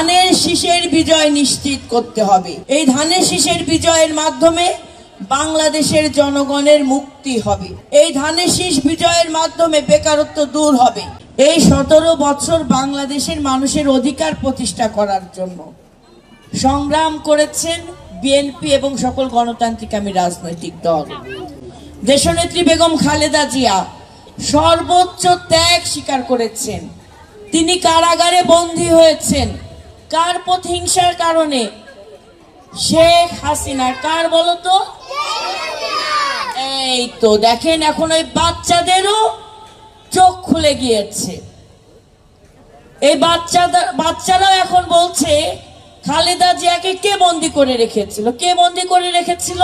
ধানের শীষের বিজয় নিশ্চিত করতে হবে। এই ধানের শীষের বিজয়ের মাধ্যমে বাংলাদেশের জনগণের মুক্তি হবে। এই ধানের শীষ বিজয়ের মাধ্যমে বেকারত্ব দূর হবে। এই 17 বছর বাংলাদেশের মানুষের অধিকার প্রতিষ্ঠা করার জন্য সংগ্রাম করেছেন বিএনপি এবং সকল গণতান্ত্রিকামী রাজনৈতিক দল। দেশনেত্রী বেগম খালেদা জিয়া সর্বোচ্চ ত্যাগ স্বীকার করেছেন। তিনি কারাগারে বন্দী হয়েছেন কার প্রতিহিংসার কারণে? শেখ হাসিনা। কার বলতো? এই তো দেখেন, এখন ওই বাচ্চাদেরও চোখ খুলে গিয়েছে। এই বাচ্চারাও এখন বলছে খালেদা জিয়াকে কে বন্দী করে রেখেছিল? কে বন্দী করে রেখেছিল?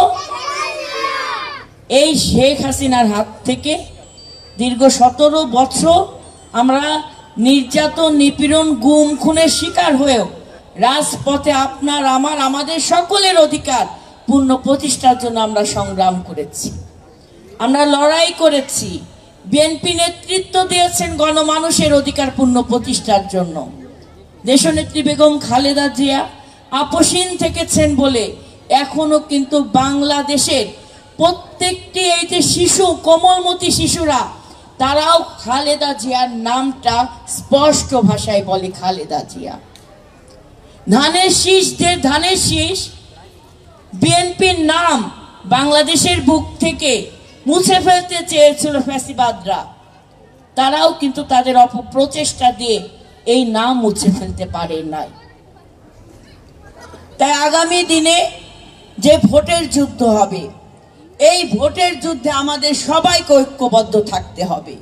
এই শেখ হাসিনার হাত থেকে দীর্ঘ 17 বছর আমরা নির্যাতন, নিপীড়ন, গুম খুনের শিকার হয়েও রাজপথে আপনার আমার আমাদের সকলের অধিকার পূর্ণ প্রতিষ্ঠার জন্য আমরা সংগ্রাম করেছি, আমরা লড়াই করেছি। বিএনপি নেতৃত্ব দিয়েছেন গণমানুষের অধিকার পূর্ণ প্রতিষ্ঠার জন্য। দেশনেত্রী বেগম খালেদা জিয়া আপোষহীন থেকেছেন বলে এখনো কিন্তু বাংলাদেশের প্রত্যেকটি এই যে শিশু, কোমলমতি শিশুরা, তারাও খালেদা জিয়ার নামটা স্পষ্ট ভাষায় বলে খালেদা জিয়া। ধানের শীষ বিএনপির নাম বাংলাদেশের বুক থেকে মুছে ফেলতে চেয়েছিল ফ্যাসিবাদরা, তারাও কিন্তু তাদের অপপ্রচেষ্টা দিয়ে এই নাম মুছে ফেলতে পারে নাই। তাই আগামী দিনে যে ভোটের যুদ্ধ হবে, এই ভোটের যুদ্ধে আমাদের সবাইকে ঐক্যবদ্ধ থাকতে হবে।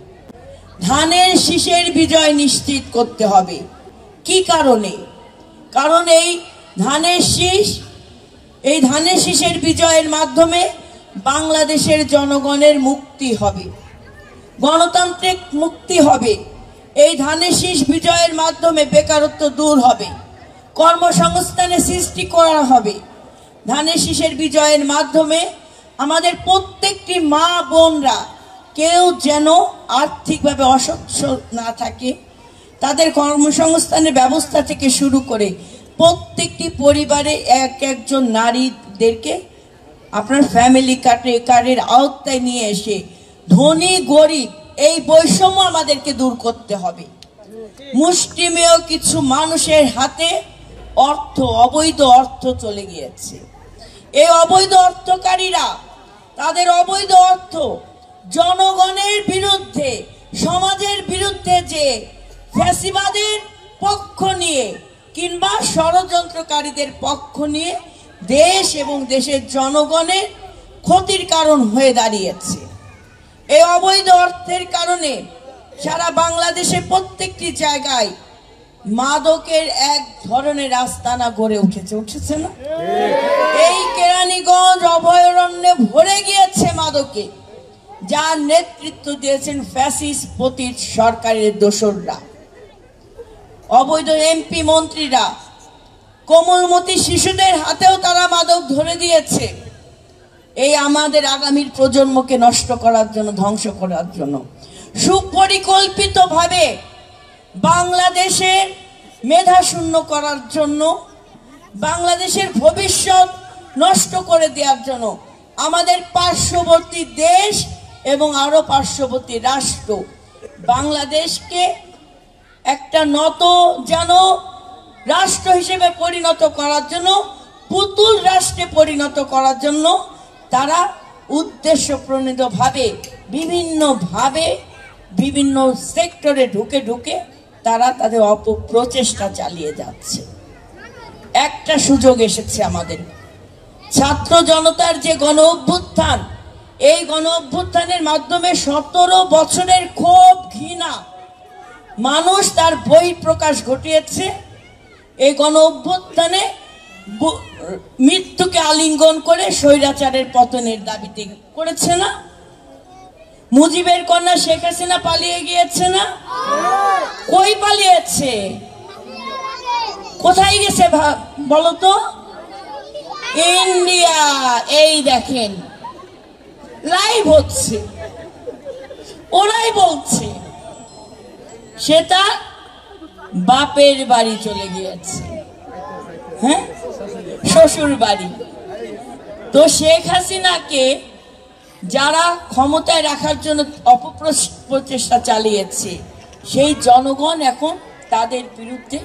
ধানের শীষের বিজয় নিশ্চিত করতে হবে। কি কারণে? কারণ এই ধানের শীষের বিজয়ের মাধ্যমে বাংলাদেশের জনগণের মুক্তি হবে, গণতান্ত্রিক মুক্তি হবে। এই ধানের শীষ বিজয়ের মাধ্যমে বেকারত্ব দূর হবে, কর্মসংস্থানের সৃষ্টি করা হবে। ধানের শীষের বিজয়ের মাধ্যমে আমাদের প্রত্যেকটি মা বোনরা কেউ যেন আর্থিকভাবে অসচ্ছল না থাকে, তাদের কর্মসংস্থানের ব্যবস্থা থেকে শুরু করে প্রত্যেকটি পরিবারে একজন নারীদেরকে আপনার ফ্যামিলি কার্ডের আওতায় নিয়ে এসে ধনী গরিব এই বৈষম্য আমাদেরকে দূর করতে হবে। মুষ্টিমেয় কিছু মানুষের হাতে অবৈধ অর্থ চলে গিয়েছে। এই অবৈধ অর্থকারীরা তাদের অবৈধ অর্থ জনগণের বিরুদ্ধে, সমাজের বিরুদ্ধে যে ফ্যাসিবাদের পক্ষ নিয়ে কিংবা ষড়যন্ত্রকারীদের পক্ষ নিয়ে দেশ এবং দেশের জনগণের ক্ষতির কারণ হয়ে দাঁড়িয়েছে। এই অবৈধ অর্থের কারণে সারা বাংলাদেশে প্রত্যেকটি জায়গায় মাদকের এক ধরনের আস্তানা গড়ে উঠেছে না? এই কেরানীগঞ্জ অভয়ারণ্যে ভরে গিয়েছে মাদকে, যার নেতৃত্ব দিয়েছেন ফ্যাসিস্ট পতিত সরকারের দোসররা। অবৈধ এমপি মন্ত্রীরা কোমলমতি শিশুদের হাতেও তারা মাদক ধরে দিয়েছে। এই আমাদের আগামীর প্রজন্মকে নষ্ট করার জন্য, ধ্বংস করার জন্য সুপরিকল্পিতভাবে বাংলাদেশের মেধা শূন্য করার জন্য, বাংলাদেশের ভবিষ্যৎ নষ্ট করে দেওয়ার জন্য আমাদের পার্শ্ববর্তী দেশ এবং আরো পার্শ্ববর্তী রাষ্ট্র বাংলাদেশকে একটা যেন রাষ্ট্র হিসেবে পরিণত করার জন্য, পুতুল রাষ্ট্রে পরিণত করার জন্য তারা উদ্দেশ্যপ্রণীতভাবে বিভিন্ন সেক্টরে ঢুকে তারা তাদের অপপ্রচেষ্টা চালিয়ে যাচ্ছে। একটা সুযোগ এসেছে আমাদের, ছাত্র জনতার যে গণ অভ্যুত্থান, এই গণ অভ্যুত্থানের মাধ্যমে 17 বছরের ক্ষোভ, ঘৃণা মানুষ তার বহিঃপ্রকাশ ঘটিয়েছে। এই গণ অভ্যুত্থানে মৃত্যুকে আলিঙ্গন করে স্বৈরাচারের পতনের দাবিতে করেছে না? মুজিবের কন্যা শেখ হাসিনা পালিয়ে গিয়েছে না? কই পালিয়েছে? কোথায় গেছে বলতো? ইন্ডিয়া। এই দেখেন লাইভ হচ্ছে, ওরাই বলছে সে তার বাপের বাড়ি চলে গিয়েছে। হ্যাঁ, শ্বশুর বাড়ি। তো শেখ হাসিনাকে যারা ক্ষমতায় রাখার জন্য অপপ্রচেষ্টা চালিয়েছে, সেই জনগণ এখন তাদের বিরুদ্ধে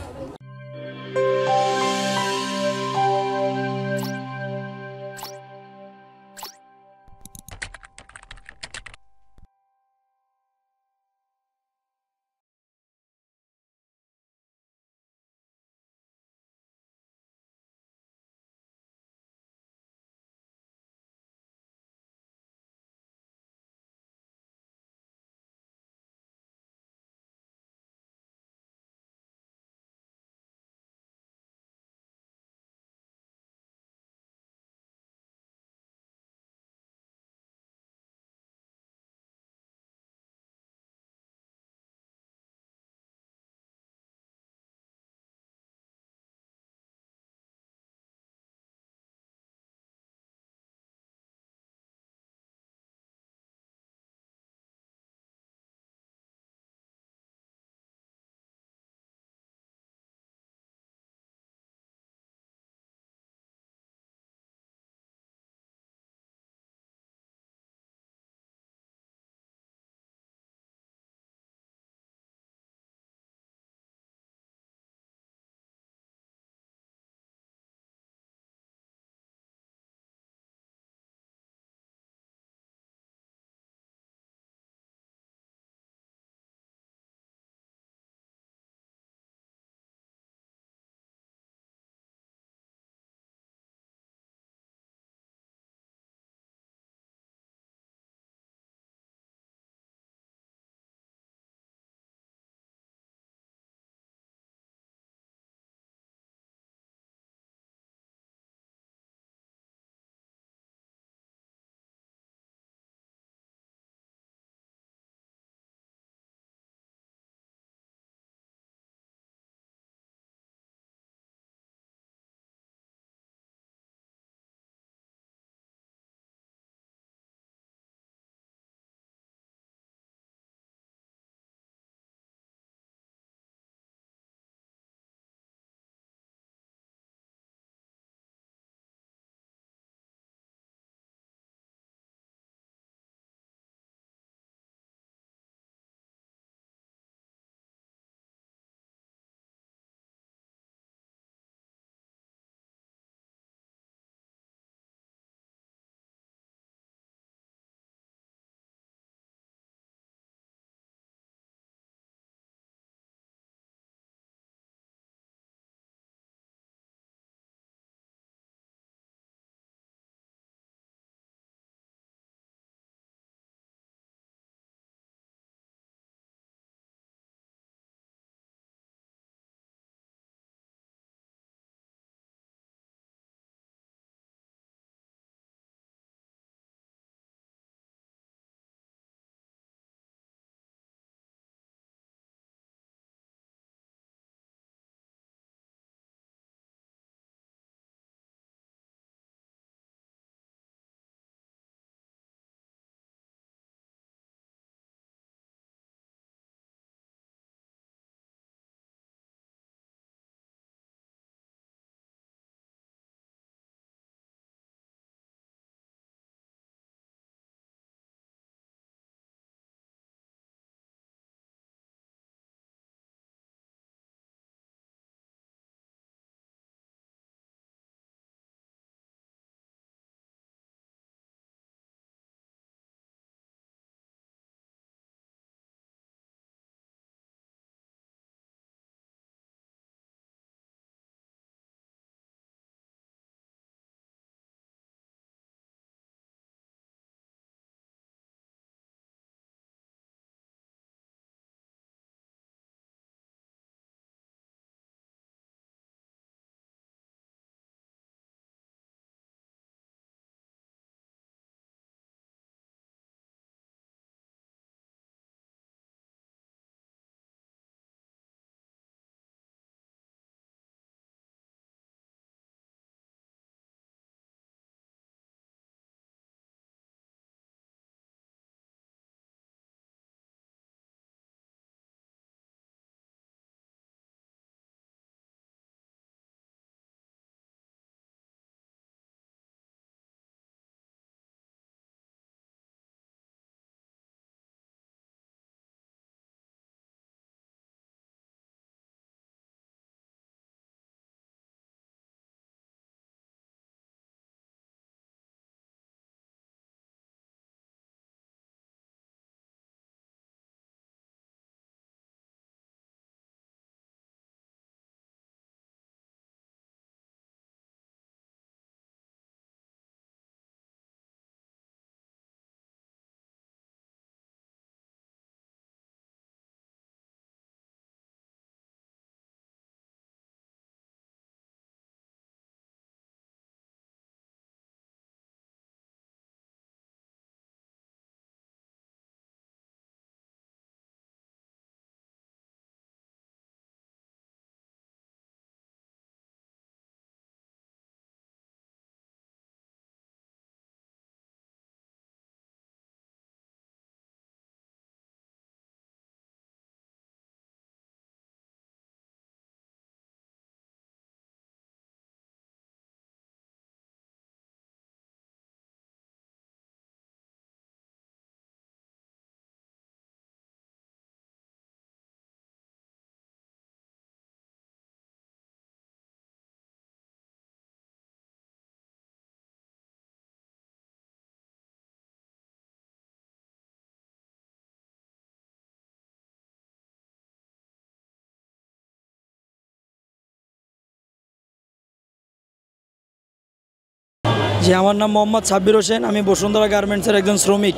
জি, আমার নাম মোহাম্মদ সাব্বির হোসেন। আমি বসুন্ধরা গার্মেন্টসের একজন শ্রমিক।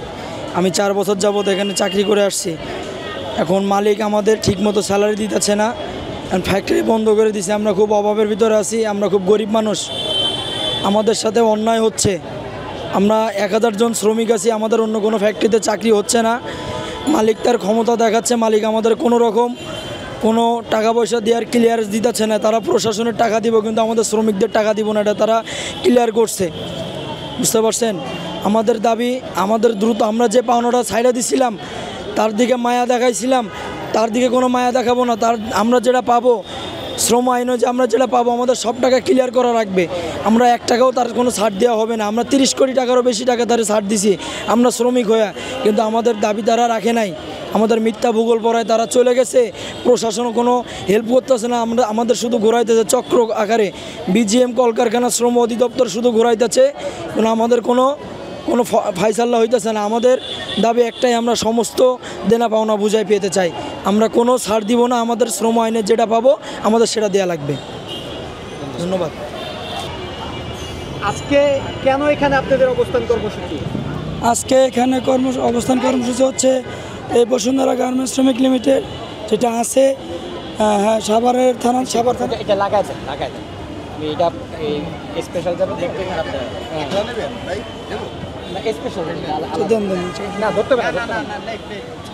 আমি 4 বছর যাবত এখানে চাকরি করে আসছি। এখন মালিক আমাদের ঠিকমতো স্যালারি দিতেছে না, ফ্যাক্টরি বন্ধ করে দিছে। আমরা খুব অভাবের ভিতরে আছি, আমরা খুব গরিব মানুষ, আমাদের সাথে অন্যায় হচ্ছে। আমরা 1000 জন শ্রমিক আছি, আমাদের অন্য কোনো ফ্যাক্টরিতে চাকরি হচ্ছে না। মালিক তার ক্ষমতা দেখাচ্ছে, মালিক আমাদের কোনো রকম কোনো টাকা পয়সা দেওয়ার ক্লিয়ারেন্স দিতেছে না। তারা প্রশাসনের টাকা দিব, কিন্তু আমাদের শ্রমিকদের টাকা দিব না, এটা তারা ক্লিয়ার করছে। বুঝতে পারছেন? আমাদের দাবি, আমাদের দ্রুত, আমরা যে পাওনাটা ছাইড়া দিছিলাম তার দিকে মায়া দেখাইছিলাম, তার দিকে কোনো মায়া দেখাবো না। আমরা যেটা পাবো শ্রম আইনে, যে আমরা যেটা পাবো আমাদের সব টাকা ক্লিয়ার করা রাখবে। আমরা 1 টাকাও তার কোনো ছাড় দেওয়া হবে না। আমরা 30 কোটি টাকারও বেশি টাকা তারা ছাড় দিছি আমরা শ্রমিক হয়ে, কিন্তু আমাদের দাবি তারা রাখে নাই। আমাদের মিথ্যা ভূগোল পড়ায় তারা চলে গেছে, প্রশাসনও কোনো হেল্প করতেছে না। আমাদের শুধু ঘোরাইতেছে চক্র আকারে। বিজিএম, কলকারখানা, শ্রম অধিদপ্তর শুধু ঘোরাইতেছে, কিন্তু আমাদের কোনো ফাইসাল্লা হইতেছে না। আমাদের দাবি একটাই, আমরা সমস্ত দেনা পাওনা বুঝাই পেতে চাই। আমরা কোনো ছাড় দিব না, আমাদের শ্রম আইনের যেটা পাবো আমাদের সেটা দেওয়া লাগবে। ধন্যবাদ। আজকে কেন এখানে আপনাদের অবস্থান কর্মসূচি? আজকে এখানে অবস্থান কর্মসূচি হচ্ছে এই বসুন্ধরা গার্মেন্টস শ্রমিক লিমিটেড যেটা আছে, হ্যাঁ, সাভারের থানা, সাভার থানা। এটা লাগাই দেন। আমি এটা স্পেশাল যাবে দেখতে খারাপ না, স্পেশাল না, ধরতে পারে না।